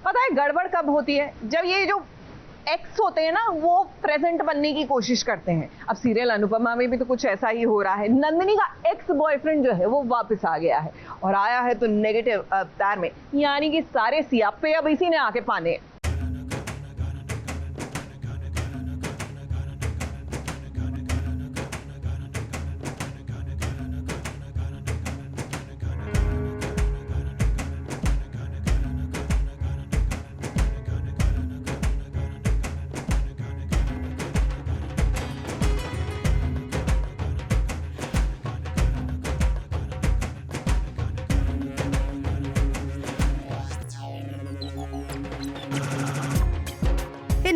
पता है गड़बड़ कब होती है? जब ये जो एक्स होते हैं ना वो प्रेजेंट बनने की कोशिश करते हैं। अब सीरियल अनुपमा में भी तो कुछ ऐसा ही हो रहा है। नंदिनी का एक्स बॉयफ्रेंड जो है वो वापस आ गया है और आया है तो नेगेटिव अवतार में, यानी कि सारे सियापे अब इसी ने आके पाने।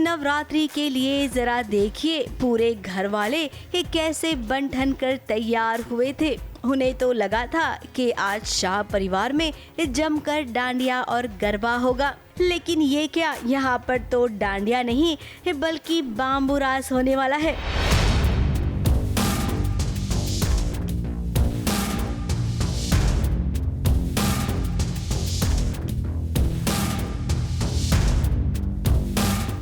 नवरात्रि के लिए जरा देखिए पूरे घर वाले ये कैसे बन ठन कर तैयार हुए थे। उन्हें तो लगा था कि आज शाह परिवार में जमकर डांडिया और गरबा होगा, लेकिन ये क्या, यहाँ पर तो डांडिया नहीं बल्कि बाम्बू रास होने वाला है।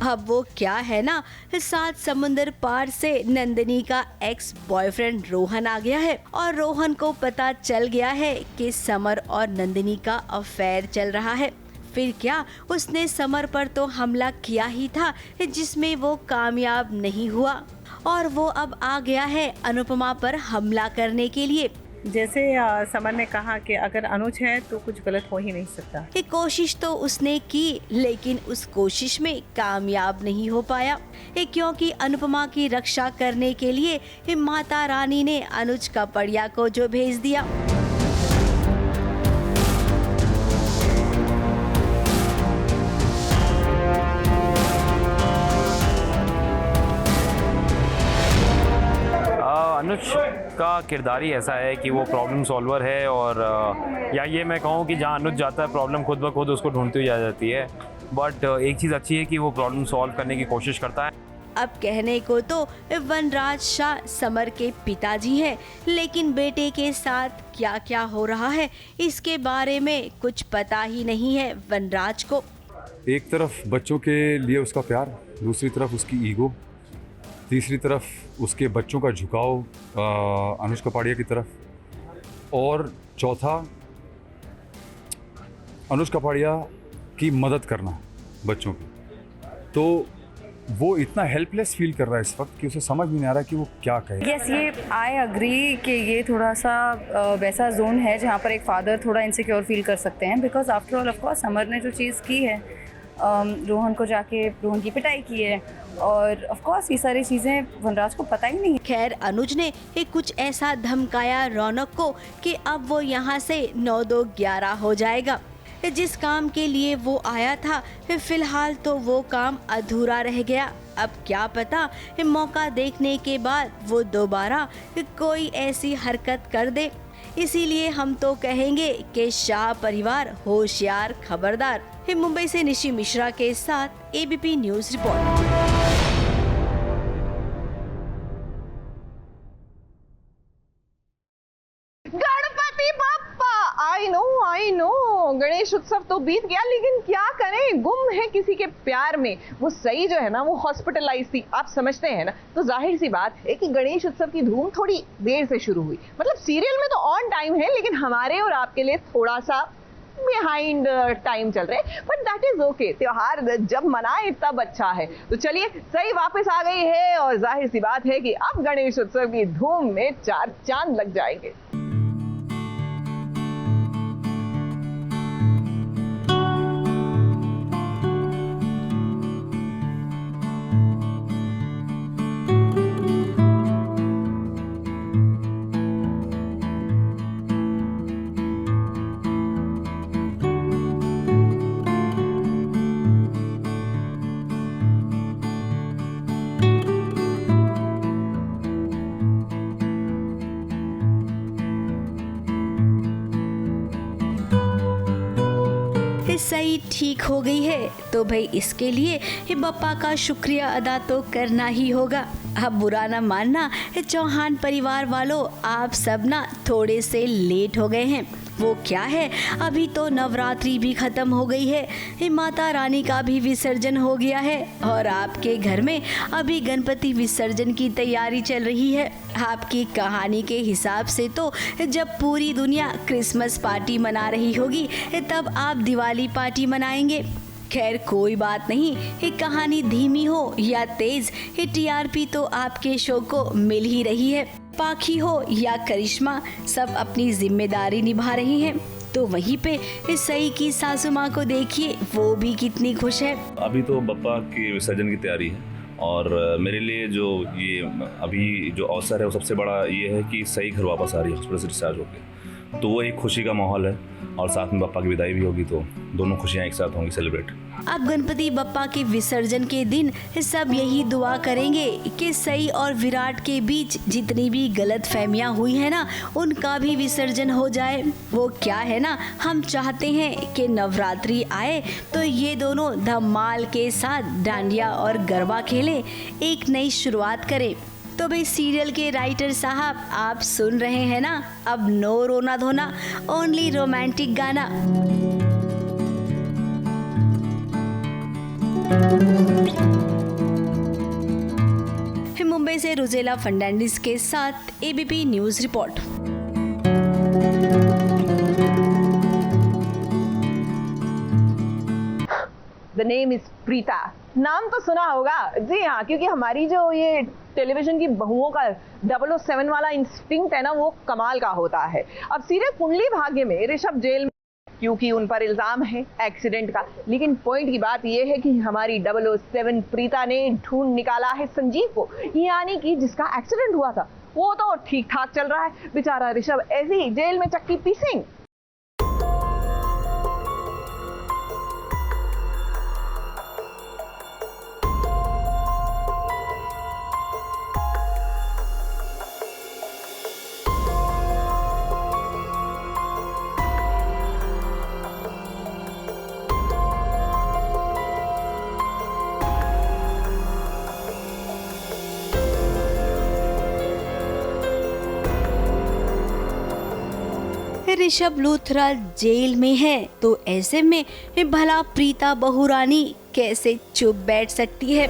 अब वो क्या है ना, 7 समुंदर पार से नंदिनी का एक्स बॉयफ्रेंड रोहन आ गया है और रोहन को पता चल गया है कि समर और नंदिनी का अफेयर चल रहा है। फिर क्या, उसने समर पर तो हमला किया ही था जिसमें वो कामयाब नहीं हुआ और वो अब आ गया है अनुपमा पर हमला करने के लिए। जैसे समर ने कहा कि अगर अनुज है तो कुछ गलत हो ही नहीं सकता। ये कोशिश तो उसने की लेकिन उस कोशिश में कामयाब नहीं हो पाया, क्योंकि अनुपमा की रक्षा करने के लिए माता रानी ने अनुज कापड़िया को जो भेज दिया। अनुज का किरदार ही ऐसा है कि वो प्रॉब्लम सॉल्वर है और या ये मैं कहूँ कि जहाँ अनुज जाता है प्रॉब्लम खुद ब खुद उसको ढूंढती हुई आ जाती है। बट एक चीज़ अच्छी है कि वो प्रॉब्लम सॉल्व करने की कोशिश करता है। अब कहने को तो वनराज शाह समर के पिताजी हैं, लेकिन बेटे के साथ क्या क्या हो रहा है इसके बारे में कुछ पता ही नहीं है वनराज को। एक तरफ बच्चों के लिए उसका प्यार, दूसरी तरफ उसकी ईगो, तीसरी तरफ उसके बच्चों का झुकाव अनुज कापड़िया की तरफ, और चौथा अनुज कापड़िया की मदद करना बच्चों की। तो वो इतना हेल्पलेस फील कर रहा है इस वक्त कि उसे समझ नहीं आ रहा कि वो क्या कहे। यस, ये आई अग्री कि ये थोड़ा सा वैसा जोन है जहाँ पर एक फादर थोड़ा इनसिक्योर फील कर सकते हैं, because after all of course summer ने जो चीज़ की है, रोहन को जाके रोहन की पिटाई की है, और ऑफ कोर्स ये सारी चीज़ें वनराज को पता ही नहीं। खैर अनुज ने कुछ ऐसा धमकाया रौनक को कि अब वो यहाँ से 9-2-11 हो जाएगा। जिस काम के लिए वो आया था फिलहाल तो वो काम अधूरा रह गया। अब क्या पता मौका देखने के बाद वो दोबारा कोई ऐसी हरकत कर दे। इसीलिए हम तो कहेंगे कि शाह परिवार होशियार खबरदार। मुंबई से निशी मिश्रा के साथ ABP news report. I know Ganesh उत्सव तो बीत गया, लेकिन क्या करें, गुम है किसी के प्यार में। वो सही जो है ना वो हॉस्पिटलाइज थी, आप समझते हैं ना। तो जाहिर सी बात है कि गणेश उत्सव की धूम थोड़ी देर से शुरू हुई। मतलब सीरियल में तो ऑन टाइम है, लेकिन हमारे और आपके लिए थोड़ा सा बिहाइंड टाइम चल रहे हैं, बट दैट इज ओके। त्योहार जब मनाए तब अच्छा है। तो चलिए, सही वापस आ गई है और जाहिर सी बात है कि अब गणेश उत्सव की धूम में 4 चांद लग जाएंगे। सही ठीक हो गई है तो भाई इसके लिए बप्पा का शुक्रिया अदा तो करना ही होगा। अब बुरा ना मानना चौहान परिवार वालों, आप सब ना थोड़े से लेट हो गए हैं, वो क्या है? अभी तो नवरात्रि भी खत्म हो गई है, माता रानी का भी विसर्जन हो गया है और आपके घर में अभी गणपति विसर्जन की तैयारी चल रही है। आपकी कहानी के हिसाब से तो जब पूरी दुनिया क्रिसमस पार्टी मना रही होगी तब आप दिवाली पार्टी मनाएंगे। खैर कोई बात नहीं, ये कहानी धीमी हो या तेज, ये टीआरपी तो आपके शो को मिल ही रही है। पाखी हो या करिश्मा, सब अपनी जिम्मेदारी निभा रही हैं। तो वहीं पे इस सही की सासू माँ को देखिए, वो भी कितनी खुश है। अभी तो बप्पा की विसर्जन की तैयारी है और मेरे लिए जो ये अभी जो अवसर है वो सबसे बड़ा ये है कि सही घर वापस आ रही है हॉस्पिटल से डिस्चार्ज होकर, तो वो एक खुशी का माहौल है और साथ में बप्पा की विदाई भी होगी, तो दोनों खुशियाँ एक साथ होंगी सेलिब्रेट। अब गणपति बप्पा के विसर्जन के दिन सब यही दुआ करेंगे कि सई और विराट के बीच जितनी भी गलत फहमियाँ हुई है ना, उनका भी विसर्जन हो जाए। वो क्या है ना, हम चाहते हैं कि नवरात्रि आए तो ये दोनों धमाल के साथ डांडिया और गरबा खेलें, एक नई शुरुआत करें। तो भाई सीरियल के राइटर साहब, आप सुन रहे हैं ना, अब नो रोना धोना, ओनली रोमांटिक गाना। मुंबई से रुजेला फर्नांडिस के साथ ABP news report. The name is Preeta. नाम तो सुना होगा जी हाँ, क्योंकि हमारी जो ये टेलीविजन की बहुओं का 007 वाला इंस्टिंक्ट है ना, वो कमाल का होता है। अब सीरियल कुंडली भाग्य में ऋषभ जेल में, क्योंकि उन पर इल्जाम है एक्सीडेंट का। लेकिन पॉइंट की बात यह है कि हमारी 007 प्रीता ने ढूंढ निकाला है संजीव को, यानी कि जिसका एक्सीडेंट हुआ था। वो तो ठीक ठाक चल रहा है, बेचारा ऋषभ ऐसे ही जेल में चक्की पीसेंगे। ऋषभ लूथरा जेल में है, तो ऐसे में भला प्रीता बहुरानी कैसे चुप बैठ सकती है?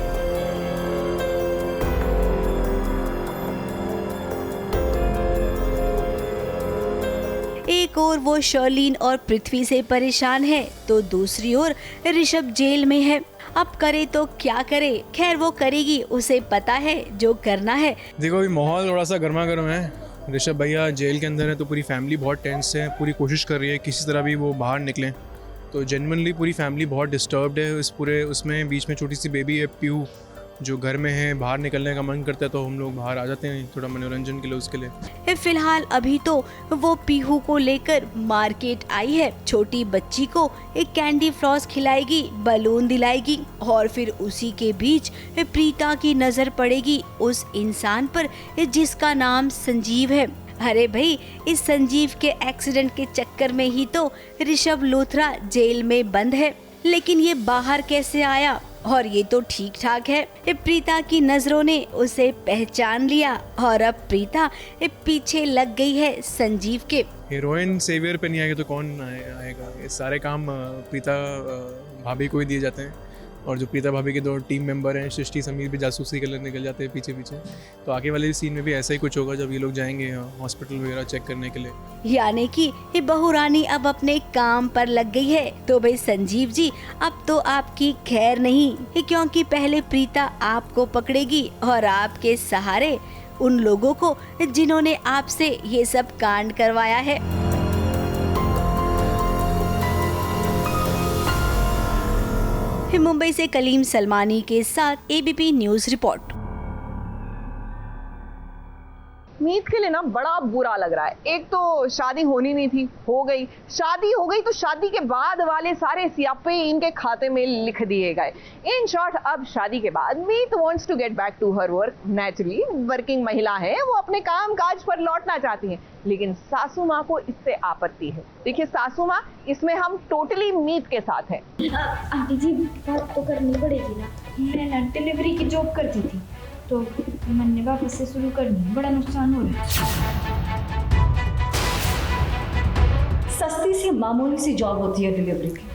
एक ओर वो शर्लीन और पृथ्वी से परेशान है, तो दूसरी ओर ऋषभ जेल में है। अब करे तो क्या करे? खैर वो करेगी, उसे पता है जो करना है। देखो अभी माहौल थोड़ा सा गर्मा गर्म है। ऋषभ भैया जेल के अंदर है तो पूरी फैमिली बहुत टेंस है, पूरी कोशिश कर रही है किसी तरह भी वो बाहर निकलें। तो जेन्युइनली पूरी फैमिली बहुत डिस्टर्ब्ड है इस पूरे उसमें। बीच में छोटी सी बेबी है पीहू, जो घर में है, बाहर निकलने का मन करता है तो हम लोग बाहर आ जाते हैं थोड़ा मनोरंजन के लिए उसके लिए। फिलहाल अभी तो वो पीहू को लेकर मार्केट आई है। छोटी बच्ची को एक कैंडी फ्लॉस खिलाएगी, बलून दिलाएगी और फिर उसी के बीच प्रीता की नजर पड़ेगी उस इंसान पर जिसका नाम संजीव है। अरे भाई, इस संजीव के एक्सीडेंट के चक्कर में ही तो ऋषभ लूथरा जेल में बंद है, लेकिन ये बाहर कैसे आया? और ये तो ठीक ठाक है। प्रीता की नजरों ने उसे पहचान लिया और अब प्रीता पीछे लग गई है संजीव के। हीरोइन सेवियर पे नहीं आएगा तो कौन आएगा? ये सारे काम प्रीता भाभी को ही दिए जाते हैं और जो प्रीता भाभी के 2 टीम मेंबर हैं, सृष्टि समीर भी जासूसी करने निकल जाते हैं पीछे पीछे। तो आगे वाले सीन में भी ऐसा ही कुछ होगा जब ये लोग जाएंगे हॉस्पिटल वगैरह चेक करने के लिए। यानी कि ये बहुरानी अब अपने काम पर लग गई है। तो भाई संजीव जी, अब तो आपकी खैर नहीं, क्योंकि पहले प्रीता आपको पकड़ेगी और आपके सहारे उन लोगों को जिन्होंने आपसे ये सब कांड करवाया है। मुंबई से कलीम सलमानी के साथ एबीपी न्यूज रिपोर्ट। मीत के लिए ना बड़ा बुरा लग रहा है। एक तो शादी होनी नहीं थी, हो गई। शादी हो गई तो शादी के बाद वाले सारे सियापे इनके खाते में लिख दिए गए। इन शॉर्ट, अब शादी के बाद Meet wants to get back to her work. Naturally working महिला है, वो अपने काम काज पर लौटना चाहती हैं, लेकिन सासू माँ को इससे आपत्ति है। देखिए सासू माँ, इसमें हम टोटली मीत के साथ हैं। आंटी जी, बात तो करनी पड़ेगी ना। मैं ना डिलीवरी की जॉब करती थी, तो मैंने वापस से शुरू करनी, बड़ा नुकसान हो रहा है। छोटी सी मामूली सी जॉब होती है डिलीवरी की,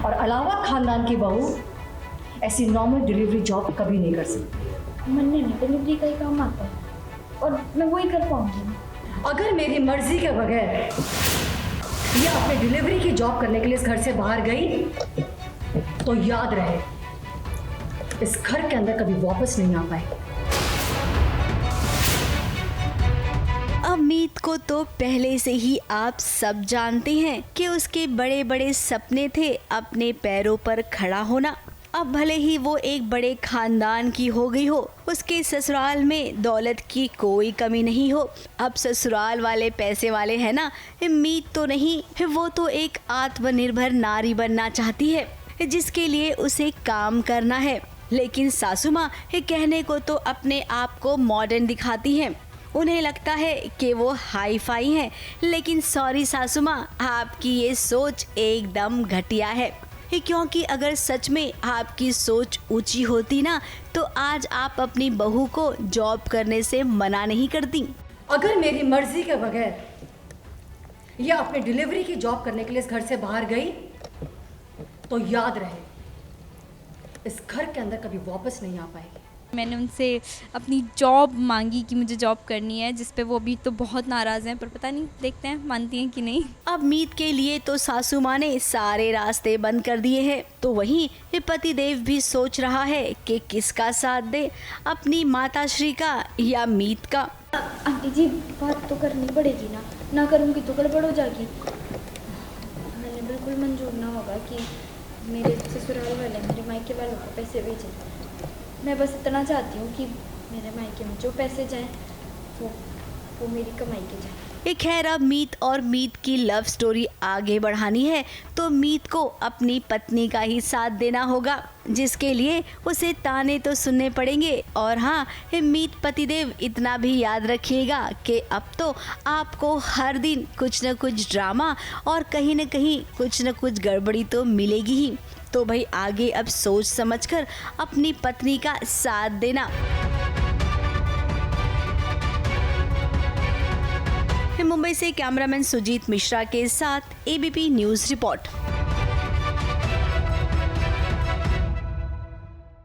और अलावा खानदान की बहू ऐसी नॉर्मल डिलीवरी जॉब कभी नहीं कर सकती। मन्ने में डिलीवरी का ही काम आता है और मैं वही कर पाऊंगी। अगर मेरी मर्जी के बगैर ये अपने डिलीवरी की जॉब करने के लिए इस घर से बाहर गई तो याद रहे इस घर के अंदर कभी वापस नहीं आ पाएगी। अमित को तो पहले से ही आप सब जानते हैं कि उसके बड़े बड़े सपने थे अपने पैरों पर खड़ा होना। अब भले ही वो एक बड़े खानदान की हो गई हो, उसके ससुराल में दौलत की कोई कमी नहीं हो, अब ससुराल वाले पैसे वाले हैं ना, अमित तो नहीं, वो तो एक आत्मनिर्भर नारी बनना चाहती है जिसके लिए उसे काम करना है। लेकिन सासू माँ कहने को तो अपने आप को मॉडर्न दिखाती हैं, उन्हें लगता है कि वो हाई फाई हैं, लेकिन सॉरी सासू माँ, आपकी ये सोच एकदम घटिया है। क्योंकि अगर सच में आपकी सोच ऊंची होती ना तो आज आप अपनी बहू को जॉब करने से मना नहीं करती। अगर मेरी मर्जी के बगैर ये अपने डिलीवरी की जॉब करने के लिए इस घर से बाहर गई तो याद रहे इस घर के अंदर कभी वापस नहीं आ पाएगी। मैंने उनसे अपनी जॉब मांगी कि मुझे जॉब करनी है, जिस पे वो अभी तो बहुत नाराज़ हैं, पर पता नहीं, देखते हैं मानती हैं कि नहीं। अब अमित के लिए तो सासू माँ ने सारे रास्ते बंद कर दिए हैं, तो वहीं पतिदेव भी सोच रहा है कि किसका साथ दे, अपनी माताश्री का या अमित का। आंटी जी बात तो करनी पड़ेगी ना करूँगी तो गड़बड़ हो जाएगी। मैंने बिल्कुल मंजूर ना होगा कि मेरे ससुराल वाले मेरे मायके वालों को पैसे भेजें। मैं बस इतना चाहती हूँ कि मेरे मायके में जो पैसे जाएं वो मेरी कमाई के जाएं। खैर अब मीत और मीत की लव स्टोरी आगे बढ़ानी है तो मीत को अपनी पत्नी का ही साथ देना होगा, जिसके लिए उसे ताने तो सुनने पड़ेंगे। और हाँ, मीत पतिदेव इतना भी याद रखिएगा कि अब तो आपको हर दिन कुछ न कुछ ड्रामा और कहीं न कहीं कुछ न कुछ गड़बड़ी तो मिलेगी ही। तो भाई आगे अब सोच समझकर अपनी पत्नी का साथ देना। मुंबई से कैमरामैन सुजीत मिश्रा के साथ एबीपी न्यूज़ रिपोर्ट।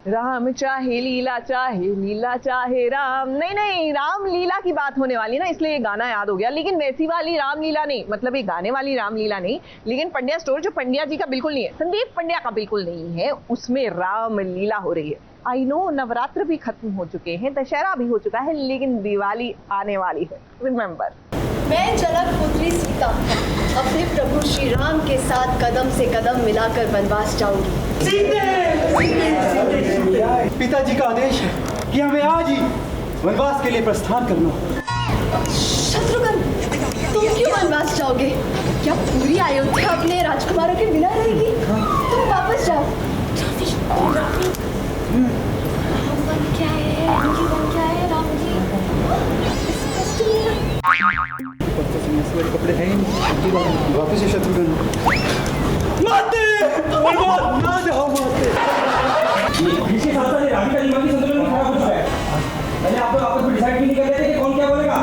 राम चाहे लीला चाहे राम। नहीं, राम लीला की बात होने वाली ना, इसलिए ये गाना याद हो गया। लेकिन वैसी वाली रामलीला नहीं, मतलब ये गाने वाली रामलीला नहीं, लेकिन पंड्या स्टोर जो पंड्या जी का बिल्कुल नहीं है, संदीप पंड्या का बिल्कुल नहीं है, उसमें रामलीला हो रही है। आई नो नवरात्र भी खत्म हो चुके हैं, दशहरा भी हो चुका है, लेकिन दिवाली आने वाली है। रिमेंबर, मैं जनक पुत्री सीता अपने प्रभु श्री राम के साथ कदम से कदम मिलाकर वनवास जाऊंगी। पिताजी का आदेश है कि हमें आज ही वनवास के लिए प्रस्थान करना। शत्रुघ्न, तुम क्यों वनवास जाओगे? क्या पूरी अयोध्या अपने राजकुमारों के बिना रहेगी? तुम वापस जाओ। राम क्या है राम जी? कपड़े हैं वापस से शत्रुघ्न माते ना जाओ माते। इसके साथ साथ राधिका जी की संतुलन खराब हो चुका है। पहले आप लोग आपस में डिसाइड नहीं कर रहे थे कि कौन क्या बोलेगा।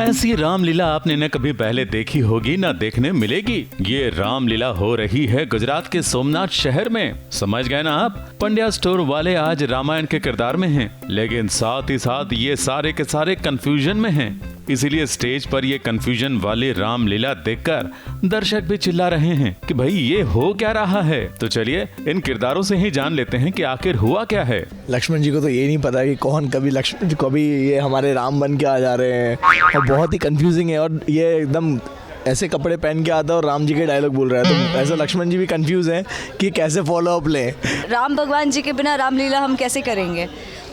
ऐसी रामलीला आपने न कभी पहले देखी होगी न देखने मिलेगी। ये रामलीला हो रही है गुजरात के सोमनाथ शहर में। समझ गए ना आप? पंड्या स्टोर वाले आज रामायण के किरदार में हैं, लेकिन साथ ही साथ ये सारे के सारे कंफ्यूजन में हैं। इसीलिए स्टेज पर ये कंफ्यूजन वाली रामलीला देखकर दर्शक भी चिल्ला रहे हैं कि भाई ये हो क्या रहा है। तो चलिए इन किरदारों से ही जान लेते हैं कि आखिर हुआ क्या है। लक्ष्मण जी को तो ये नहीं पता कि कौन कभी लक्ष्मण जी कभी ये हमारे राम बन के आ जा रहे हैं, और बहुत ही कंफ्यूजिंग है। और ये एकदम ऐसे कपड़े पहन के आता है और राम जी के डायलॉग बोल रहा है, तो ऐसा लक्ष्मण जी भी कंफ्यूज हैं कि कैसे फॉलो अप लें। राम भगवान जी के बिना रामलीला हम कैसे करेंगे?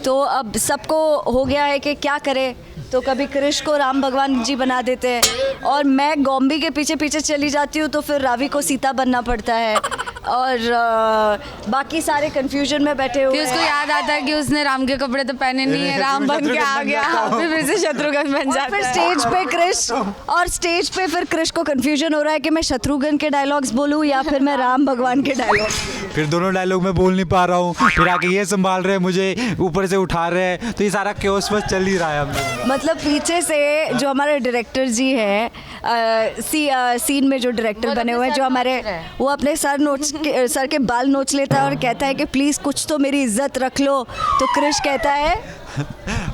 तो अब सबको हो गया है कि क्या करें, तो कभी कृष्ण को राम भगवान जी बना देते हैं और मैं गॉम्बी के पीछे पीछे चली जाती हूँ, तो फिर रावी को सीता बनना पड़ता है और बाकी सारे कंफ्यूजन में बैठे हुए। फिर उसको याद आता है कि उसने राम के कपड़े तो पहने नहीं है, राम बन के आ गया, फिर से शत्रुघ्न बन जाता है। फिर स्टेज पे कृष्ण, और स्टेज पे फिर कृष्ण को कंफ्यूजन हो रहा है कि मैं शत्रुघ्न के डायलॉग्स बोलूँ या फिर मैं राम भगवान के डायलॉग्स। फिर दोनों डायलॉग में बोल नहीं पा रहा हूँ, फिर आके ये संभाल रहे हैं मुझे, ऊपर से उठा रहे हैं, तो ये सारा क्योस बस चल ही रहा है हम। मतलब पीछे से जो हमारे डायरेक्टर जी हैं, सीन में जो डायरेक्टर बने हुए हैं, जो हमारे, वो अपने सर के बाल नोच लेता है और कहता है कि प्लीज़ कुछ तो मेरी इज्जत रख लो। तो क्रिश कहता है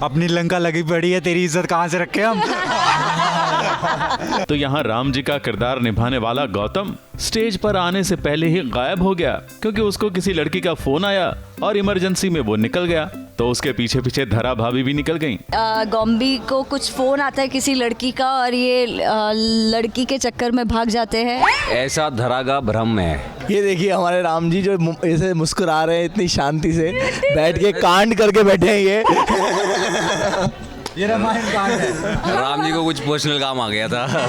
अपनी लंका लगी पड़ी है, तेरी इज्जत कहाँ से रखे हम। तो यहाँ राम जी का किरदार निभाने वाला गौतम स्टेज पर आने से पहले ही गायब हो गया, क्योंकि उसको किसी लड़की का फोन आया और इमरजेंसी में वो निकल गया। तो उसके पीछे पीछे धरा भाभी भी निकल गईं। गॉम्बी को कुछ फोन आता है किसी लड़की का और ये लड़की के चक्कर में भाग जाते हैं। ऐसा धरा का भ्रम है। ये देखिए हमारे राम जी जो ऐसे मुस्कुरा रहे हैं इतनी शांति से, बैठ के कांड करके बैठे हैं ये रामायण कांड है। राम जी को कुछ पर्सनल काम आ गया था।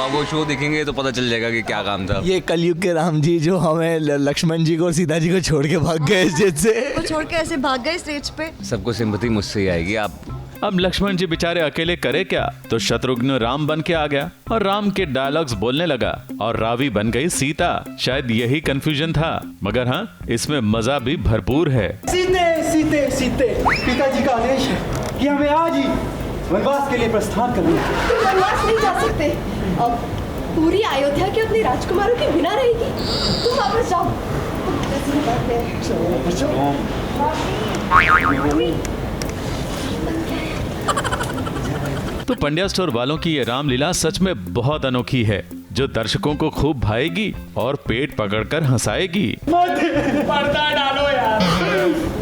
वो शो देखेंगे तो पता चल जाएगा कि क्या काम था। ये कलयुग के राम जी जो हमें लक्ष्मण जी को और सीता जी को छोड़ के भाग गए स्टेज से। वो छोड़ के ऐसे भाग गए स्टेज पे। सबको सिंपैथी मुझसे ही आएगी। आप अब लक्ष्मण जी बेचारे अकेले करे क्या, तो शत्रुघ्न राम बन के आ गया और राम के डायलॉग्स बोलने लगा और रावी बन गई सीता। शायद यही कंफ्यूजन था, मगर हाँ, इसमें मजा भी भरपूर है। सीते सीते सीते पिताजी का आदेश है कि हमें आज ही वनवास के लिए प्रस्थान करना है। तुम वनवास नहीं जा सकते। अब पूरी अयोध्या के अपने राजकुमारों के बिना रहेगी। तुम वापस जाओ। तो पंड्या स्टोर वालों की ये रामलीला सच में बहुत अनोखी है, जो दर्शकों को खूब भाएगी और पेट पकड़कर हंसाएगी। पर्दा डालो यार,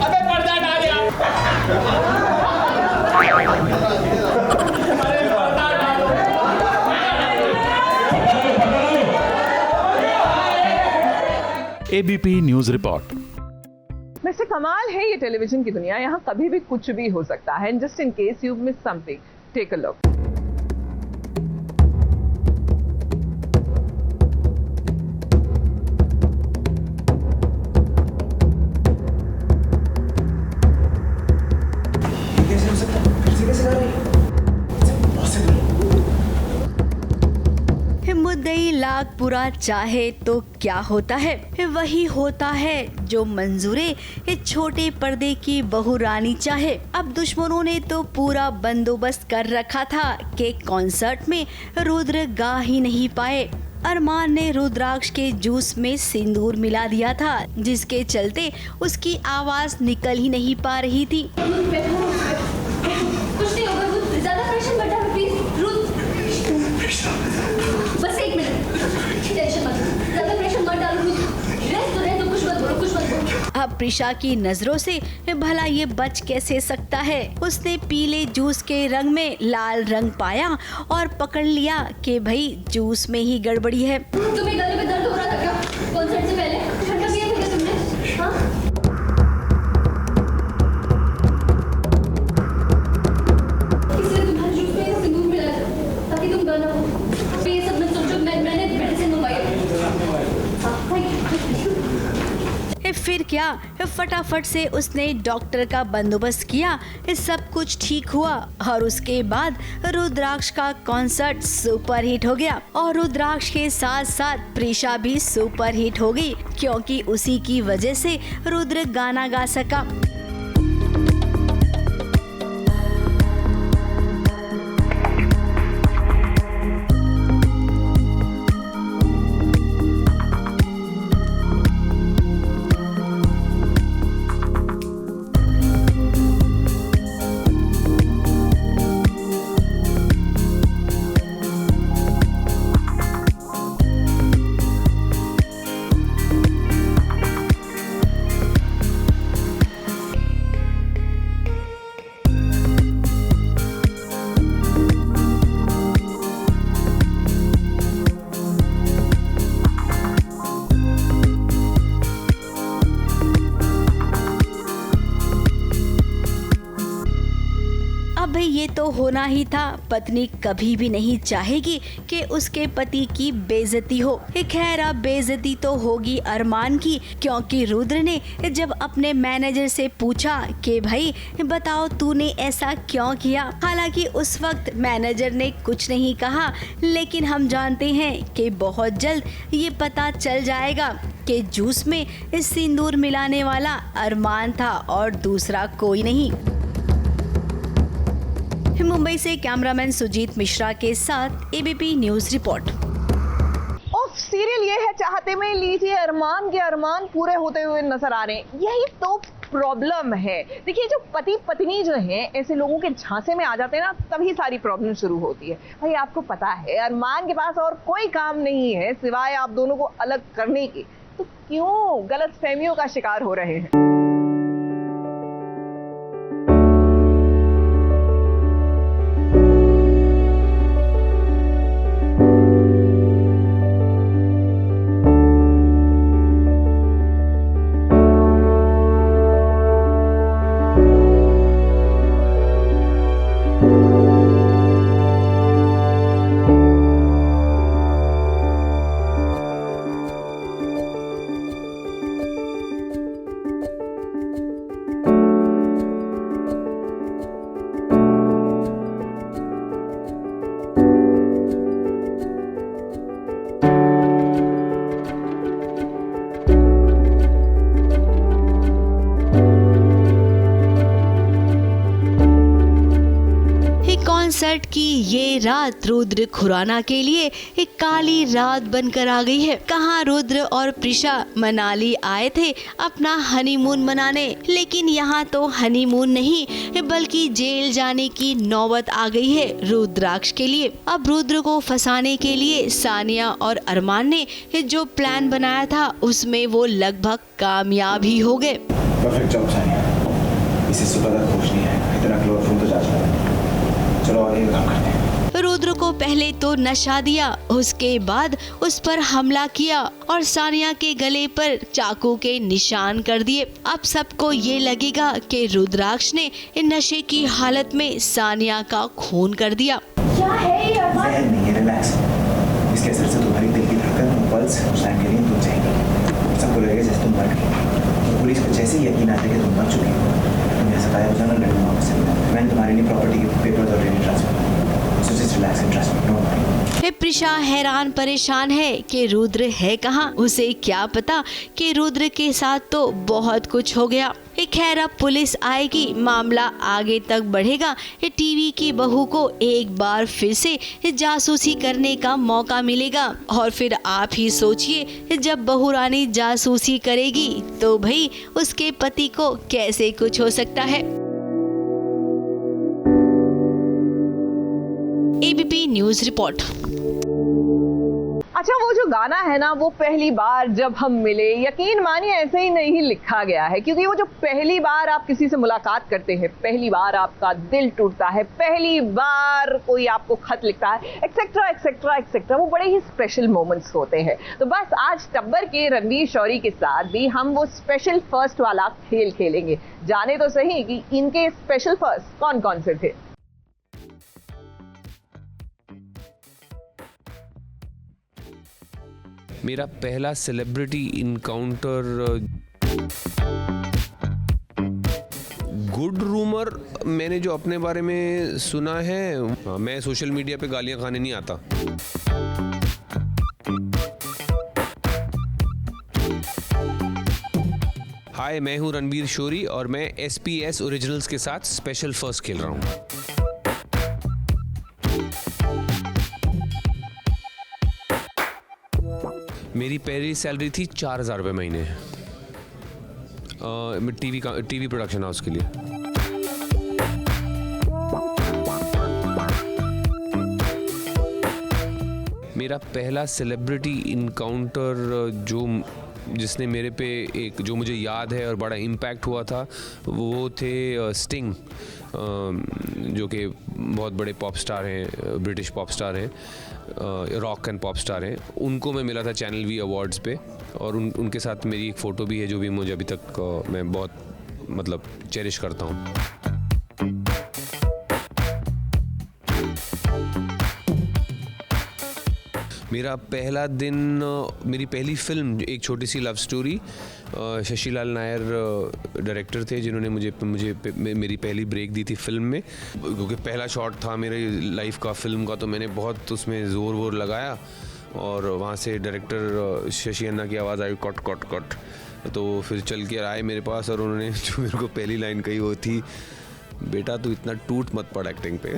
अबे पर्दा डाल यार। ABP news report. वैसे कमाल है ये टेलीविजन की दुनिया, यहाँ कभी भी कुछ भी हो सकता है। Just in case you miss something, take a look. मुद्दई लाख बुरा चाहे तो क्या होता है, वही होता है जो मंजूरे छोटे पर्दे की बहू रानी चाहे। अब दुश्मनों ने तो पूरा बंदोबस्त कर रखा था कि कॉन्सर्ट में रुद्र गा ही नहीं पाए। अरमान ने रुद्राक्ष के जूस में सिंदूर मिला दिया था, जिसके चलते उसकी आवाज निकल ही नहीं पा रही थी। कुछ नहीं होगा, ज्यादा प्रेशर मत डालो प्लीज। बस एक मिनट, टेंशन मत लो, ज्यादा प्रेशर मत डालो। रह तो कुछ मत बोलो। अब प्रिशा की नजरों से भला ये बच कैसे सकता है। उसने पीले जूस के रंग में लाल रंग पाया और पकड़ लिया कि भाई जूस में ही गड़बड़ी है। तुम्हें गले में दर्द हो रहा था क्या कॉन्सर्ट से पहले? ठंडा पिया था क्या तुमने? हाँ? इसलिए तुम्हारे जूस में सिंदूर मिलाया था ताकि तुम गाना हो। ये सब मत सोचो, मैंने मेडिसिन मंगवाई है। फिर क्या, फटाफट से उसने डॉक्टर का बंदोबस्त किया। सब कुछ ठीक हुआ और उसके बाद रुद्राक्ष का कॉन्सर्ट सुपर हिट हो गया और रुद्राक्ष के साथ साथ प्रिशा भी सुपर हिट हो गई, क्योंकि उसी की वजह से रुद्र गाना गा सका। अब ये तो होना ही था, पत्नी कभी भी नहीं चाहेगी कि उसके पति की बेइज्जती हो। खैर अब बेइज्जती तो होगी अरमान की, क्योंकि रुद्र ने जब अपने मैनेजर से पूछा कि भाई बताओ तूने ऐसा क्यों किया। हालांकि उस वक्त मैनेजर ने कुछ नहीं कहा, लेकिन हम जानते हैं कि बहुत जल्द ये पता चल जाएगा कि जूस में सिंदूर मिलाने वाला अरमान था और दूसरा कोई नहीं। मुंबई से कैमरामैन सुजीत मिश्रा के साथ एबीपी न्यूज रिपोर्ट। सीरियल ये है चाहते में लीजिए अरमान के अरमान पूरे होते हुए नजर आ रहे हैं। यही तो प्रॉब्लम है। देखिए जो पति पत्नी जो हैं ऐसे लोगों के झांसे में आ जाते हैं ना, तभी सारी प्रॉब्लम शुरू होती है। भाई आपको पता है अरमान के पास और कोई काम नहीं है सिवाय आप दोनों को अलग करने के, तो क्यों गलतफहमियों का शिकार हो रहे हैं। कॉन्सर्ट की ये रात रुद्र खुराना के लिए एक काली रात बनकर आ गई है। कहाँ रुद्र और प्रिशा मनाली आए थे अपना हनीमून मनाने, लेकिन यहाँ तो हनीमून नहीं बल्कि जेल जाने की नौबत आ गई है रुद्राक्ष के लिए। अब रुद्र को फंसाने के लिए सानिया और अरमान ने जो प्लान बनाया था उसमें वो लगभग कामयाब ही हो गए। परफेक्ट जॉब सानिया, इसे सुबह तक खुश नहीं है, इतना क्लोरोफॉर्म तो जा चुका है। चलो आगे काम करते हैं। रुद्र को पहले तो नशा दिया, उसके बाद उस पर हमला किया और सानिया के गले पर चाकू के निशान कर दिए। अब सबको ये लगेगा कि रुद्राक्ष ने नशे की हालत में सानिया का खून कर दिया। क्या है ये अरमान? नहीं है, रिलैक्स। इसके असर से तुम्हारी दिल की धड़कन, पल्स कुछ टाइम के लिए रुक जाएगी। सबको लगेगा जैसे तुम मर गई। पुलिस को जैसे ही यकीन आता है कि तुम मर चुके हो, तुम्हें ऐसा गायब हो जाना, लड़ूंगा वापस। मैंने तुम्हारे लिए प्रॉपर्टी के पेपर ऑलरेडी ट्रांसफर किए। So just relax and trust me, no worry. Prisha हैरान परेशान है कि रुद्र है कहाँ। उसे क्या पता कि रुद्र के साथ तो बहुत कुछ हो गया। खैर अब पुलिस आएगी, मामला आगे तक बढ़ेगा। टीवी की बहू को एक बार फिर से जासूसी करने का मौका मिलेगा और फिर आप ही सोचिए जब बहू रानी जासूसी करेगी तो भाई उसके पति को कैसे कुछ हो सकता है। ABP news report. अच्छा वो जो गाना है ना, वो पहली बार जब हम मिले, यकीन मानिए ऐसे ही नहीं लिखा गया है, क्योंकि वो जो पहली बार आप किसी से मुलाकात करते हैं, पहली बार आपका दिल टूटता है, पहली बार कोई आपको खत लिखता है, एक्सेट्रा एक्सेट्रा एक्सेट्रा, वो बड़े ही स्पेशल मोमेंट्स होते हैं। तो बस आज टब्बर के रणवीर शौरी के साथ भी हम वो स्पेशल फर्स्ट वाला खेल खेलेंगे। जाने तो सही कि इनके स्पेशल फर्स्ट कौन कौन से थे। मेरा पहला सेलिब्रिटी इनकाउंटर, गुड रूमर मैंने जो अपने बारे में सुना है, मैं सोशल मीडिया पे गालियां खाने नहीं आता। हाय, मैं हूं रणवीर शौरी और मैं SPS ओरिजिनल्स के साथ स्पेशल फर्स्ट खेल रहा हूं। मेरी पहली सैलरी थी 4,000 रुपये महीने, टीवी प्रोडक्शन हाउस के लिए। मेरा पहला सेलिब्रिटी इनकाउंटर जिसने मेरे पे जो मुझे याद है और बड़ा इम्पैक्ट हुआ था, वो थे स्टिंग, जो कि बहुत बड़े पॉप स्टार हैं, ब्रिटिश पॉप स्टार हैं, रॉक एंड पॉप स्टार हैं। उनको मैं मिला था चैनल V अवार्ड्स पे, और उनके साथ मेरी एक फ़ोटो भी है जो भी मुझे अभी तक मैं बहुत चेरिश करता हूँ। मेरा पहला दिन, मेरी पहली फिल्म, एक छोटी सी love story, Shashilal Nair director थे जिन्होंने मुझे मेरी पहली ब्रेक दी थी फिल्म में, क्योंकि पहला शॉट था मेरी लाइफ का फिल्म का, तो मैंने बहुत उसमें ज़ोर वोर लगाया और वहाँ से डायरेक्टर शशि अन्ना की आवाज़ आई, कट कट कट। तो फिर चल के आए मेरे पास और उन्होंने जो मेरे को पहली लाइन कही वो थी, बेटा तू इतना टूट मत पड़ एक्टिंग पे।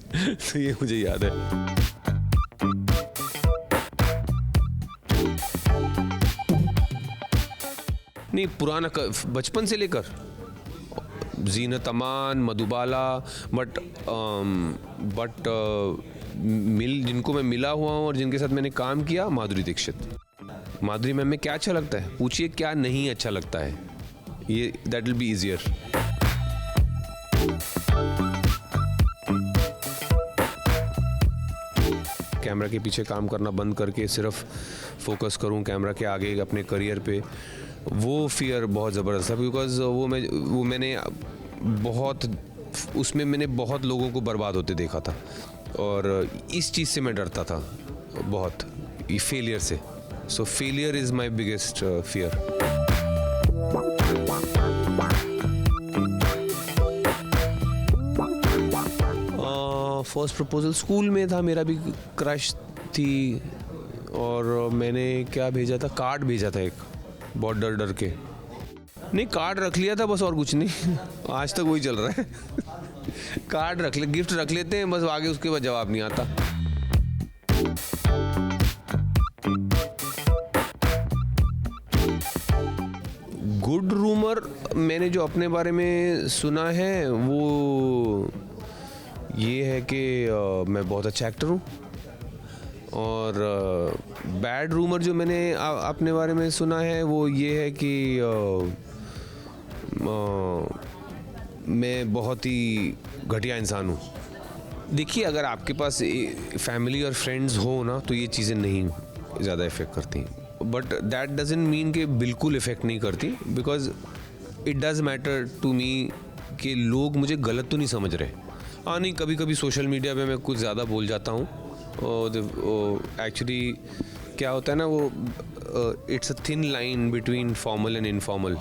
तो ये मुझे याद है। नहीं, पुराना बचपन से लेकर जीनत अमान, मधुबाला, बट जिनको मैं मिला हुआ हूँ और जिनके साथ मैंने काम किया, माधुरी दीक्षित। माधुरी मैम में क्या अच्छा लगता है पूछिए, क्या नहीं अच्छा लगता है, ये that will be easier. Camera के पीछे काम करना बंद करके सिर्फ फोकस करूं कैमरा के आगे अपने करियर पे, वो फियर बहुत ज़बरदस्त था, बिकॉज मैंने बहुत लोगों को बर्बाद होते देखा था और इस चीज़ से मैं डरता था बहुत, फेलियर से। सो failure is my biggest fear. First proposal school में था, मेरा भी क्रश थी और मैंने क्या भेजा था, कार्ड भेजा था एक, बहुत डर डर के। नहीं, कार्ड रख लिया था बस, और कुछ नहीं। आज तक वही चल रहा है। कार्ड रख ले, गिफ्ट रख लेते हैं बस, आगे उसके बाद जवाब नहीं आता। गुड रूमर मैंने जो अपने बारे में सुना है वो ये है कि मैं बहुत अच्छा एक्टर हूँ, और बैड रूमर जो मैंने अपने बारे में सुना है वो ये है कि मैं बहुत ही घटिया इंसान हूँ। देखिए, अगर आपके पास फैमिली और फ्रेंड्स हो ना तो ये चीज़ें नहीं ज़्यादा इफ़ेक्ट करती, बट दैट डजंट मीन कि बिल्कुल इफ़ेक्ट नहीं करती, because it does matter to me कि लोग मुझे गलत तो नहीं समझ रहे। हाँ, नहीं, कभी कभी सोशल मीडिया पे मैं कुछ ज़्यादा बोल जाता हूँ, एक्चुअली क्या होता है ना, वो it's a thin line between formal and informal.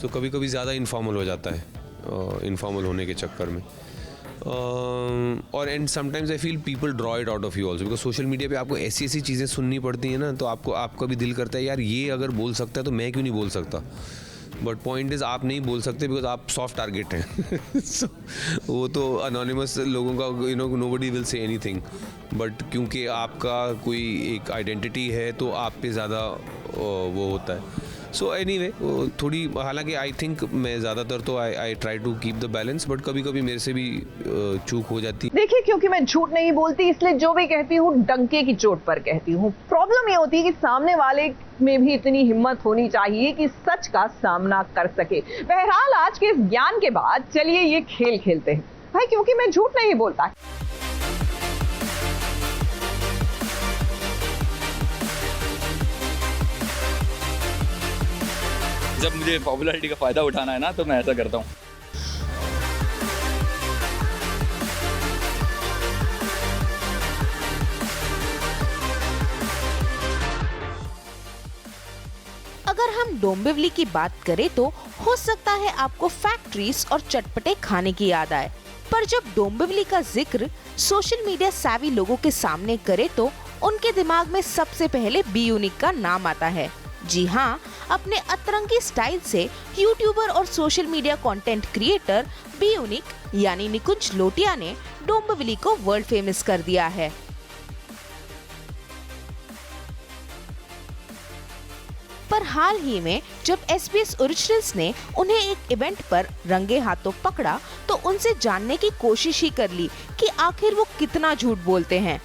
So कभी कभी ज़्यादा इनफॉर्मल हो जाता है, इनफॉर्मल होने के चक्कर में। और and sometimes I feel people draw it out of you also, because social media पे आपको ऐसी ऐसी चीज़ें सुननी पड़ती हैं ना, तो आपका भी दिल करता है यार ये अगर बोल सकता है तो मैं क्यों नहीं बोल सकता। बट पॉइंट इज़ आप नहीं बोल सकते बिकॉज आप सॉफ्ट टारगेट हैं। so, वो तो अनोनिमस लोगों का nobody will say anything, but क्योंकि आपका कोई एक आइडेंटिटी है तो आप पे ज़्यादा वो होता है। सो एनीवे, थोड़ी, हालांकि आई थिंक मैं ज़्यादातर तो I try to keep the balance, but कभी कभी मेरे से भी चूक हो जाती है। देखिए, क्योंकि मैं झूठ नहीं बोलती इसलिए जो भी कहती हूँ डंके की चोट पर कहती हूँ। प्रॉब्लम ये होती है कि सामने वाले में भी इतनी हिम्मत होनी चाहिए कि सच का सामना कर सके। बहरहाल, आज के इस ज्ञान के बाद चलिए ये खेल खेलते हैं भाई, क्योंकि मैं झूठ नहीं बोलता। जब मुझे पॉपुलैरिटी का फायदा उठाना है ना तो मैं ऐसा करता हूँ। अगर हम डोंबिवली की बात करें तो हो सकता है आपको फैक्ट्रीज और चटपटे खाने की याद आए, पर जब डोंबिवली का जिक्र सोशल मीडिया savvy लोगों के सामने करे तो उनके दिमाग में सबसे पहले बी यूनिक का नाम आता है। जी हाँ, अपने अतरंगी स्टाइल से यूट्यूबर और social media content creator be unique यानी निकुंज लोटिया ने डोंबिवली को वर्ल्ड फेमस कर दिया है। पर हाल ही में जब SBS ओरिजिनल्स ने उन्हें एक इवेंट पर रंगे हाथों पकड़ा तो उनसे जानने की कोशिश ही कर ली कि आखिर वो कितना झूठ बोलते हैं।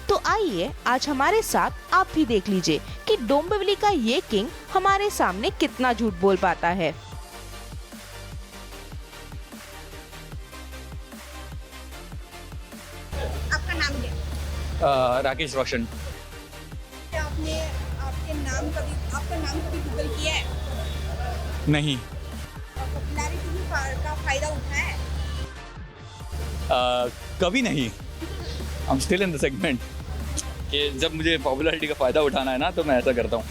तो आइए आज हमारे साथ आप भी देख लीजिए कि डोंबिवली का ये किंग हमारे सामने कितना झूठ बोल पाता है। आपका नाम क्या? राकेश रोशन। क्या आपने आपका नाम कभी गूगल किया है? नहीं। पॉपुलैरिटी का फायदा उठाया है? कभी नहीं। I'm still in the segment. कि जब मुझे पॉपुलैरिटी का फ़ायदा उठाना है ना तो मैं ऐसा करता हूँ।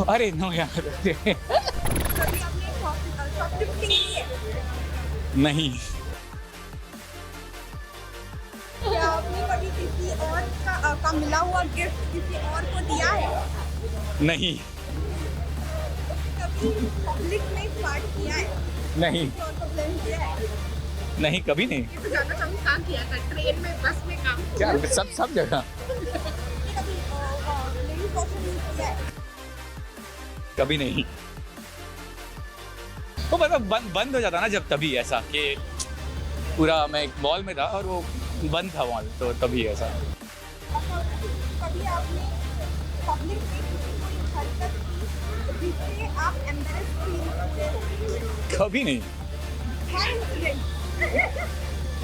अरे नो यार कभी आपने शॉपलिफ्टिंग की है? नहीं। क्या आपने कभी किसी और का मिला हुआ गिफ्ट किसी और को दिया है? नहीं। कभी पब्लिक में फ्लर्ट किया है? नहीं। किसी और को ब्लेम किया है? नहीं, कभी नहीं। तो जाना कभी काम किया था, ट्रेन में, बस में काम क्या सब जगह। कभी लिविंग क्वार्टर यूज किया है? कभी नहीं। वो मतलब बंद हो जाता ना जब, तभी ऐसा कि पूरा मैं एक मॉल में था और वो बंद था मॉल, तो तभी ऐसा। कभी आपने पब्लिक में कोई हरकत की जिससे आप एम्बैरेस फील हुए? कभी नहीं। हर इंसिडेंट?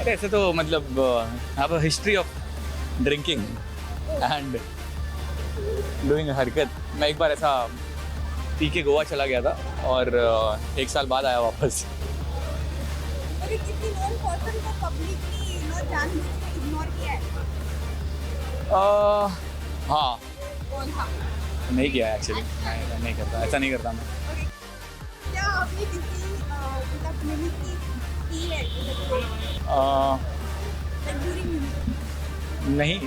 अरे ऐसे तो मतलब have a history of drinking and doing हरकत। मैं एक बार ऐसा पी के गोवा चला गया था और 1 साल बाद आया वापस। कभी किसी नॉन पर्सन को पब्लिकली जानबूझ के इग्नोर किया है? हाँ। कौन था? नहीं किया है एक्चुअली, मैं नहीं करता, ऐसा नहीं करता मैं। क्या आपने किसी मतलब मिमिक्री की है? नहीं,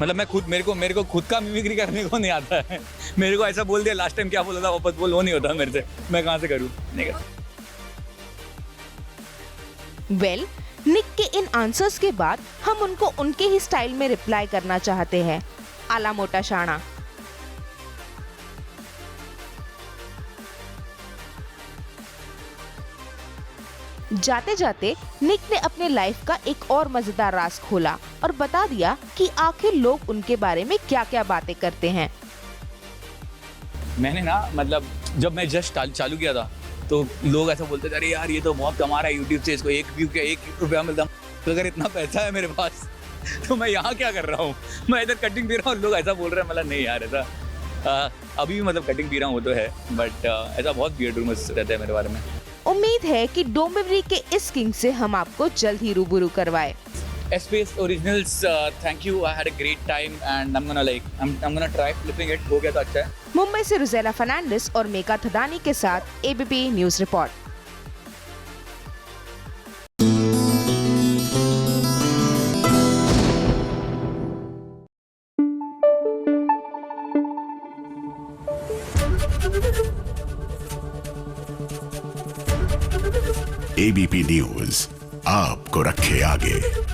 मतलब मैं खुद मेरे को खुद का मिमिक्री करने को नहीं आता है। मेरे को ऐसा बोल दिया लास्ट टाइम क्या बोला था वापस बोल, वो नहीं होता मेरे से, मैं कहाँ से करूँ, नहीं करता। वेल, निक के इन आंसर्स के बाद हम उनको उनके ही स्टाइल में रिप्लाई करना चाहते हैं, आला मोटा शाना। जाते जाते निक ने अपने लाइफ का एक और मजेदार राज खोला और बता दिया कि आखिर लोग उनके बारे में क्या क्या बातें करते हैं। मैंने ना मतलब जब मैं जस्ट चालू किया था तो लोग ऐसा बोलते थे, अरे यार ये तो बहुत कमा रहा है यूट्यूब से, इसको 1 व्यू का 1 रुपया मिलता, तो अगर इतना पैसा है मेरे पास तो मैं यहाँ क्या कर रहा हूँ, मैं इधर कटिंग पी रहा हूँ और लोग ऐसा बोल रहे हैं। मतलब नहीं यार, ऐसा अभी भी मतलब कटिंग पी रहा हूँ वो तो है, बट ऐसा बहुत वियर्ड रूमर्स रहते हैं मेरे बारे में। उम्मीद है कि डोंबिवली के इस किंग से हम आपको जल्द ही रूबरू करवाए। SBS Originals, thank you. I had a great time and I'm gonna try flipping it. हो गया तो अच्छा है। मुंबई से रुजेला फर्नांडिस और मेका थदानी के साथ ABP news report. ABP news आपको रखे आगे।